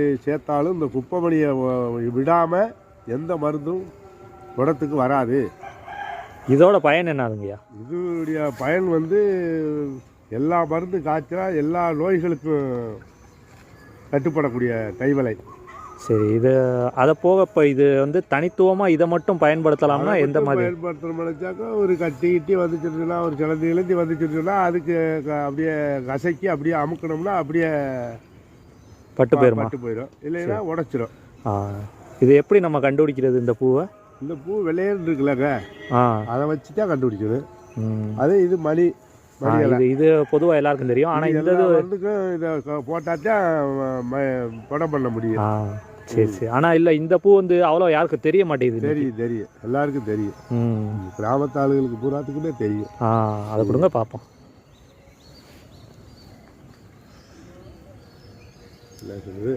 சேர்த்தாலும் இந்த குப்பைமணியை விடாமல் எந்த மருந்தும் குடத்துக்கு வராது. இதோட பயன் என்னதுங்கய்யா? இதோடைய பயன் வந்து எல்லா மருந்து காய்ச்சலா எல்லா நோய்களுக்கும் கட்டுப்படக்கூடிய கைவலை. சரி, இது அதை போக இப்போ இது வந்து தனித்துவமாக இதை மட்டும் பயன்படுத்தலாம்னா எந்த மாதிரி பயன்படுத்தணும் நினச்சாக்கா, ஒரு கட்டி கிட்டி வந்துச்சுன்னா, ஒரு கிளந்தி இழந்தி வந்துச்சுன்னா அதுக்கு அப்படியே கசக்கி அப்படியே அமுக்கணும்னா அப்படியே பட்டு போயிடும். பட்டு போயிடும், இல்லைன்னா உடச்சிடும். இது எப்படி நம்ம கண்டுபிடிக்கிறது இந்த பூவை? இந்த பூ வெள்ளையன்னு இருக்குல்லங்க, அதை வச்சு தான் கண்டுபிடிக்கணும். அது இது மணி இது பொதுவாக எல்லாருக்கும் தெரியும். ஆனால் இந்த இதுக்கும் இதை போட்டால் தான் படம் பண்ண முடியும். சரி சரி. ஆனால் இல்லை, இந்த பூ வந்து அவ்வளோ யாருக்கும் தெரிய மாட்டேங்குது. தெரியும் எல்லாருக்கும் தெரியும். கிராமத்து ஆளுகளுக்கு பூராத்துக்குமே தெரியும். அதை கொடுங்க பார்ப்போம். இல்லை சொல்லுது